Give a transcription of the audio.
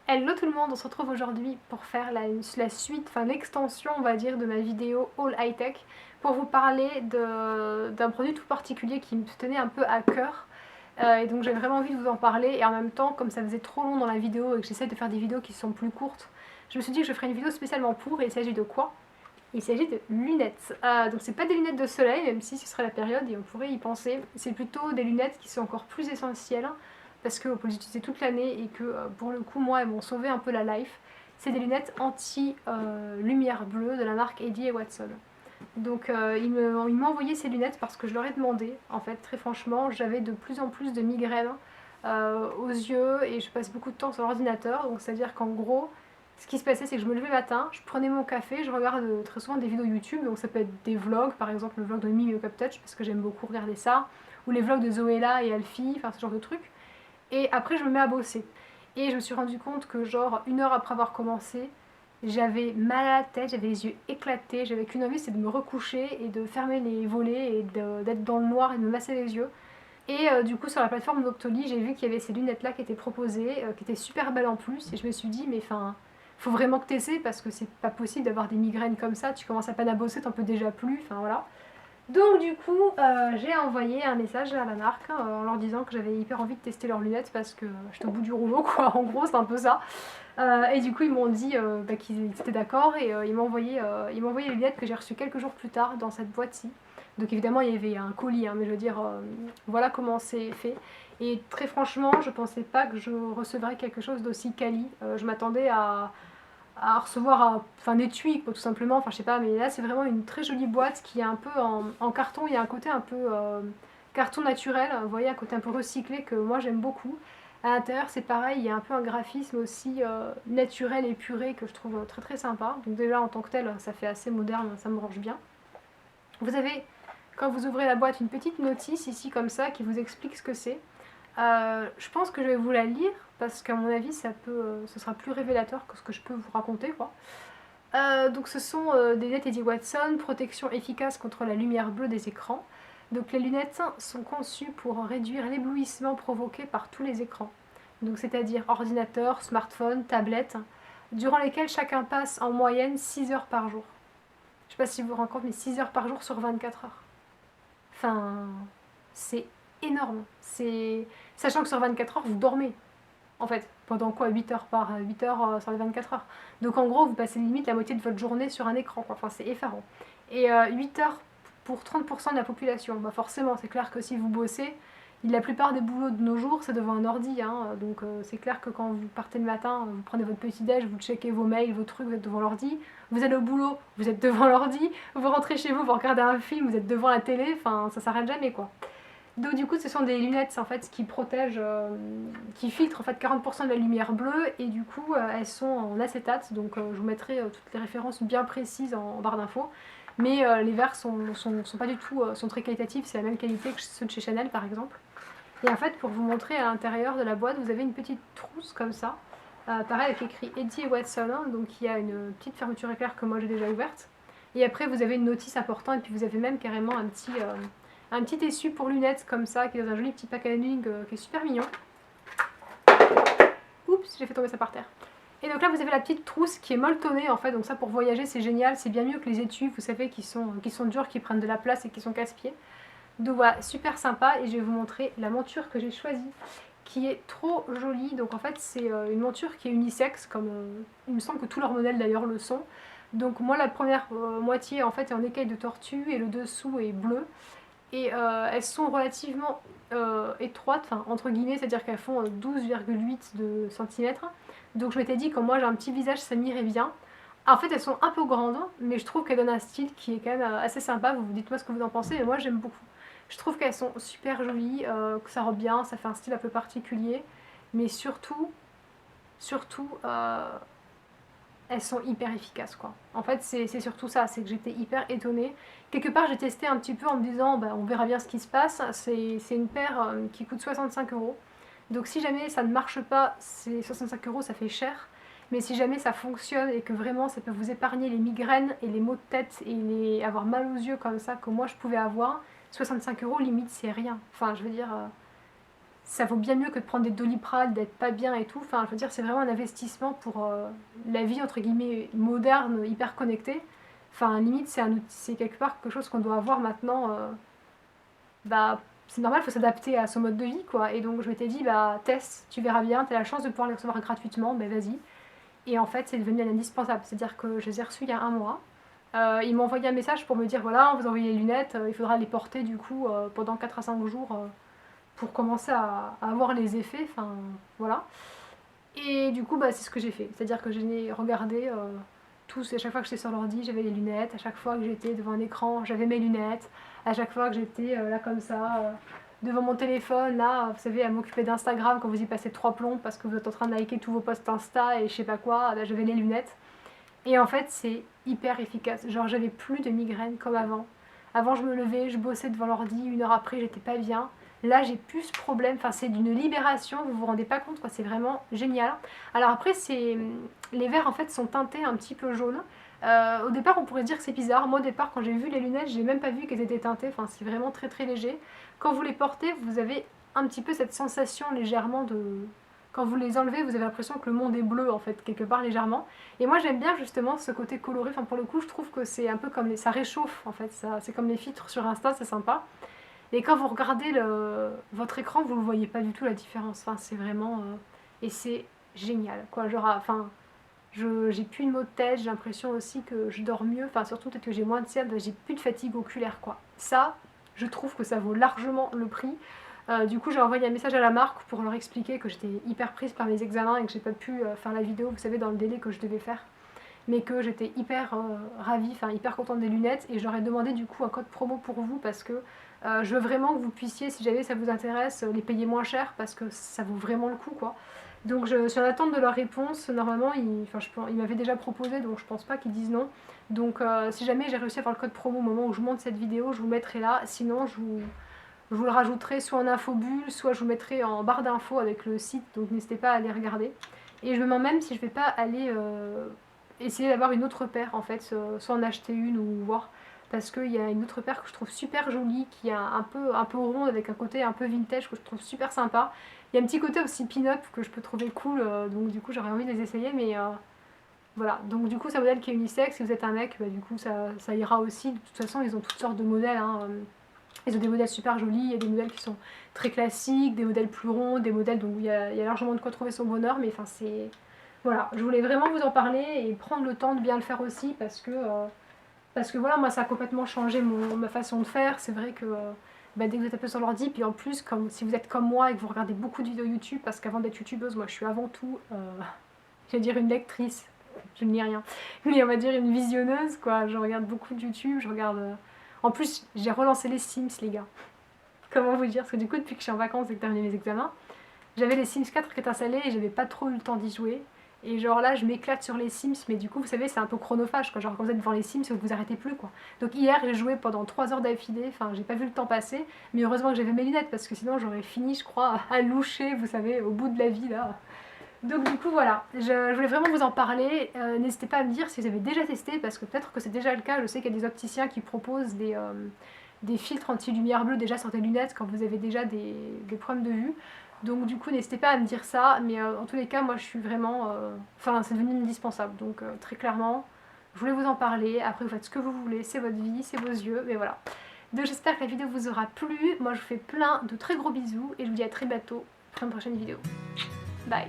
Hello tout le monde, on se retrouve aujourd'hui pour faire la suite, enfin l'extension on va dire de ma vidéo All High Tech pour vous parler d'un produit tout particulier qui me tenait un peu à cœur. Et donc j'avais vraiment envie de vous en parler et en même temps comme ça faisait trop long dans la vidéo et que j'essaie de faire des vidéos qui sont plus courtes, je me suis dit que je ferais une vidéo spécialement pour et il s'agit de quoi? Il s'agit de lunettes. Donc c'est pas des lunettes de soleil même si ce serait la période et on pourrait y penser, c'est plutôt des lunettes qui sont encore plus essentielles parce qu'on peut les utiliser toute l'année et que pour le coup moi elles m'ont sauvé un peu la life. C'est des lunettes anti-lumière bleue de la marque Eddy Watson. Donc ils m'ont envoyé ces lunettes parce que je leur ai demandé, en fait très franchement j'avais de plus en plus de migraines aux yeux et je passe beaucoup de temps sur l'ordinateur, donc c'est à dire qu'en gros ce qui se passait c'est que je me levais le matin, je prenais mon café, je regarde très souvent des vidéos YouTube, donc ça peut être des vlogs, par exemple le vlog de Mimi Makeup Touch parce que j'aime beaucoup regarder ça, ou les vlogs de Zoéla et Alfie, enfin ce genre de trucs. Et après, je me mets à bosser. Et je me suis rendu compte que, genre, une heure après avoir commencé, j'avais mal à la tête, j'avais les yeux éclatés, j'avais qu'une envie, c'est de me recoucher et de fermer les volets et d'être dans le noir et de me masser les yeux. Et du coup, sur la plateforme Doctolib, j'ai vu qu'il y avait ces lunettes-là qui étaient proposées, qui étaient super belles en plus. Et je me suis dit, mais enfin, faut vraiment que tu essaies parce que c'est pas possible d'avoir des migraines comme ça. Tu commences à peine à bosser, t'en peux déjà plus. Enfin voilà. Donc du coup, j'ai envoyé un message à la marque en leur disant que j'avais hyper envie de tester leurs lunettes parce que j'étais au bout du rouleau quoi, en gros c'est un peu ça. Et du coup ils m'ont dit qu'ils étaient d'accord et ils m'ont envoyé les lunettes que j'ai reçues quelques jours plus tard dans cette boîte-ci. Donc évidemment il y avait un colis, hein, mais je veux dire, voilà comment c'est fait. Et très franchement, je pensais pas que je recevrais quelque chose d'aussi quali. Je m'attendais à recevoir un étui quoi, tout simplement, enfin je sais pas, mais là c'est vraiment une très jolie boîte qui est un peu en carton, il y a un côté un peu carton naturel, vous voyez, un côté un peu recyclé que moi j'aime beaucoup. À l'intérieur c'est pareil, il y a un peu un graphisme aussi naturel, épuré que je trouve très très sympa, donc déjà en tant que tel ça fait assez moderne, ça me branche bien. Vous avez, quand vous ouvrez la boîte, une petite notice ici comme ça qui vous explique ce que c'est. Je pense que je vais vous la lire parce qu'à mon avis ce sera plus révélateur que ce que je peux vous raconter quoi. Donc ce sont des lunettes Eddy Watson, protection efficace contre la lumière bleue des écrans. Donc les lunettes sont conçues pour réduire l'éblouissement provoqué par tous les écrans. Donc c'est-à-dire ordinateur, smartphone, tablette, durant lesquels chacun passe en moyenne 6 heures par jour. Je sais pas si vous vous rendez compte, mais 6 heures par jour sur 24 heures. Enfin, c'est énorme. Sachant que sur 24 heures, vous dormez. En fait, pendant quoi 8 heures par 8 heures sur les 24 heures. Donc en gros, vous passez limite la moitié de votre journée sur un écran, quoi. Enfin, c'est effarant. Et 8 heures pour 30% de la population. Bah forcément, c'est clair que si vous bossez, la plupart des boulots de nos jours, c'est devant un ordi. Hein. Donc c'est clair que quand vous partez le matin, vous prenez votre petit-déj, vous checkez vos mails, vos trucs, vous êtes devant l'ordi. Vous allez au boulot, vous êtes devant l'ordi. Vous rentrez chez vous, vous regardez un film, vous êtes devant la télé. Enfin, ça s'arrête jamais, quoi. Donc du coup, ce sont des lunettes en fait qui protègent, qui filtrent en fait 40% de la lumière bleue et du coup elles sont en acétate. Donc je vous mettrai toutes les références bien précises en barre d'infos. Mais les verres sont pas du tout, sont très qualitatifs. C'est la même qualité que ceux de chez Chanel par exemple. Et en fait, pour vous montrer à l'intérieur de la boîte, vous avez une petite trousse comme ça. Pareil avec écrit Eddy Watson, hein, donc il y a une petite fermeture éclair que moi j'ai déjà ouverte. Et après vous avez une notice importante et puis vous avez même carrément un petit essuie pour lunettes comme ça, qui est dans un joli petit packaging qui est super mignon. Oups, j'ai fait tomber ça par terre. Et donc là vous avez la petite trousse qui est molletonnée en fait, donc ça pour voyager c'est génial, c'est bien mieux que les étuis, vous savez, qui sont durs, qui prennent de la place et qui sont casse-pieds. Donc voilà, super sympa et je vais vous montrer la monture que j'ai choisie qui est trop jolie. Donc en fait c'est une monture qui est unisexe, comme il me semble que tous leurs modèles d'ailleurs le sont. Donc moi la première moitié en fait est en écaille de tortue et le dessous est bleu. Et elles sont relativement étroites, enfin entre guillemets, c'est-à-dire qu'elles font 12,8 cm. Donc je m'étais dit que moi j'ai un petit visage, ça m'irait bien. En fait elles sont un peu grandes, mais je trouve qu'elles donnent un style qui est quand même assez sympa. Vous dites-moi ce que vous en pensez, mais moi j'aime beaucoup. Je trouve qu'elles sont super jolies, que ça rend bien, ça fait un style un peu particulier. Mais surtout, elles sont hyper efficaces quoi. En fait c'est surtout ça, c'est que j'étais hyper étonnée. Quelque part j'ai testé un petit peu en me disant bah, on verra bien ce qui se passe. C'est une paire qui coûte 65 euros. Donc si jamais ça ne marche pas, c'est 65 euros, ça fait cher. Mais si jamais ça fonctionne et que vraiment ça peut vous épargner les migraines et les maux de tête et avoir mal aux yeux comme ça que moi je pouvais avoir, 65 euros limite c'est rien. Enfin je veux dire, ça vaut bien mieux que de prendre des Doliprane, d'être pas bien et tout. Enfin, je veux dire, c'est vraiment un investissement pour la vie, entre guillemets, moderne, hyper connectée. Enfin, limite, c'est quelque part quelque chose qu'on doit avoir maintenant. Bah, c'est normal, il faut s'adapter à son mode de vie, quoi. Et donc, je m'étais dit, bah, teste, tu verras bien, tu as la chance de pouvoir les recevoir gratuitement, bah, vas-y. Et en fait, c'est devenu un indispensable. C'est-à-dire que je les ai reçus il y a un mois. Ils m'ont envoyé un message pour me dire, voilà, on vous envoie les lunettes, il faudra les porter, du coup, pendant 4 à 5 jours pour commencer à avoir les effets, enfin voilà. Et du coup, bah, c'est ce que j'ai fait. C'est-à-dire que j'ai regardé tous, à chaque fois que j'étais sur l'ordi, j'avais les lunettes, à chaque fois que j'étais devant un écran, j'avais mes lunettes, à chaque fois que j'étais là comme ça, devant mon téléphone, là, vous savez, à m'occuper d'Instagram quand vous y passez 3 plombs parce que vous êtes en train de liker tous vos posts Insta et je sais pas quoi, bah, j'avais les lunettes. Et en fait, c'est hyper efficace. Genre, j'avais plus de migraine comme avant. Avant, je me levais, je bossais devant l'ordi, 1 heure après, j'étais pas bien. Là, j'ai plus ce problème. Enfin, c'est d'une libération, vous vous rendez pas compte, quoi. C'est vraiment génial. Alors après, les verres, en fait, sont teintés un petit peu jaune. Au départ, on pourrait se dire que c'est bizarre. Moi, au départ, quand j'ai vu les lunettes, j'ai même pas vu qu'elles étaient teintées. Enfin, c'est vraiment très très léger. Quand vous les portez, vous avez un petit peu cette sensation légèrement de... Quand vous les enlevez, vous avez l'impression que le monde est bleu, en fait, quelque part légèrement. Et moi, j'aime bien justement ce côté coloré. Enfin, pour le coup, je trouve que c'est un peu comme ça réchauffe, en fait. C'est comme les filtres sur Insta, c'est sympa. Et quand vous regardez votre écran, vous ne voyez pas du tout la différence. Enfin, c'est vraiment... et c'est génial, quoi. Genre, enfin, j'ai plus de maux de tête, j'ai l'impression aussi que je dors mieux. Enfin, surtout peut-être que j'ai moins de cernes, j'ai plus de fatigue oculaire, quoi. Ça, je trouve que ça vaut largement le prix. Du coup, j'ai envoyé un message à la marque pour leur expliquer que j'étais hyper prise par mes examens et que j'ai pas pu faire la vidéo, vous savez, dans le délai que je devais faire. Mais que j'étais hyper ravie, enfin hyper contente des lunettes. Et je leur ai demandé du coup un code promo pour vous parce que je veux vraiment que vous puissiez, si jamais ça vous intéresse, les payer moins cher parce que ça vaut vraiment le coup, quoi. Donc je suis en attente de leur réponse. Normalement, ils m'avaient déjà proposé, donc je pense pas qu'ils disent non. Donc si jamais j'ai réussi à avoir le code promo au moment où je monte cette vidéo, je vous le mettrai là. Sinon, je vous le rajouterai soit en infobulle, soit je vous mettrai en barre d'infos avec le site, donc n'hésitez pas à aller regarder. Et je me demande même si je vais pas aller essayer d'avoir une autre paire en fait, soit en acheter une ou voir. Parce qu'il y a une autre paire que je trouve super jolie, qui est un peu ronde avec un côté un peu vintage que je trouve super sympa. Il y a un petit côté aussi pin-up que je peux trouver cool, donc du coup j'aurais envie de les essayer, mais voilà. Donc du coup c'est un modèle qui est unisexe, si vous êtes un mec, bah, du coup ça ira aussi. De toute façon ils ont toutes sortes de modèles, hein. Ils ont des modèles super jolis, il y a des modèles qui sont très classiques, des modèles plus ronds, des modèles où il y a largement de quoi trouver son bonheur, mais enfin c'est... Voilà, je voulais vraiment vous en parler et prendre le temps de bien le faire aussi parce que voilà, moi ça a complètement changé ma façon de faire. C'est vrai que bah, dès que vous êtes un peu sur l'ordi, puis en plus, si vous êtes comme moi et que vous regardez beaucoup de vidéos YouTube, parce qu'avant d'être youtubeuse, moi je suis avant tout, je vais dire une lectrice, je ne lis rien, mais on va dire une visionneuse, quoi. Je regarde beaucoup de YouTube, je regarde... En plus, j'ai relancé les Sims, les gars. Comment vous dire? Parce que du coup, depuis que je suis en vacances et que j'ai terminé mes examens, j'avais les Sims 4 qui étaient installés et j'avais pas trop eu le temps d'y jouer. Et genre là, je m'éclate sur les Sims, mais du coup, vous savez, c'est un peu chronophage, quoi. Genre quand vous êtes devant les Sims, vous arrêtez plus, quoi. Donc hier, j'ai joué pendant 3 heures d'affilée, enfin, j'ai pas vu le temps passer, mais heureusement que j'avais mes lunettes, parce que sinon, j'aurais fini, je crois, à loucher, vous savez, au bout de la vie, là. Donc du coup, voilà, je voulais vraiment vous en parler. N'hésitez pas à me dire si vous avez déjà testé, parce que peut-être que c'est déjà le cas. Je sais qu'il y a des opticiens qui proposent des filtres anti-lumière bleue déjà sur des lunettes quand vous avez déjà des problèmes de vue. Donc du coup, n'hésitez pas à me dire ça, mais en tous les cas, moi je suis vraiment... Enfin, c'est devenu indispensable, donc très clairement, je voulais vous en parler. Après, vous faites ce que vous voulez, c'est votre vie, c'est vos yeux, mais voilà. Donc j'espère que la vidéo vous aura plu. Moi, je vous fais plein de très gros bisous, et je vous dis à très bientôt pour une prochaine vidéo. Bye.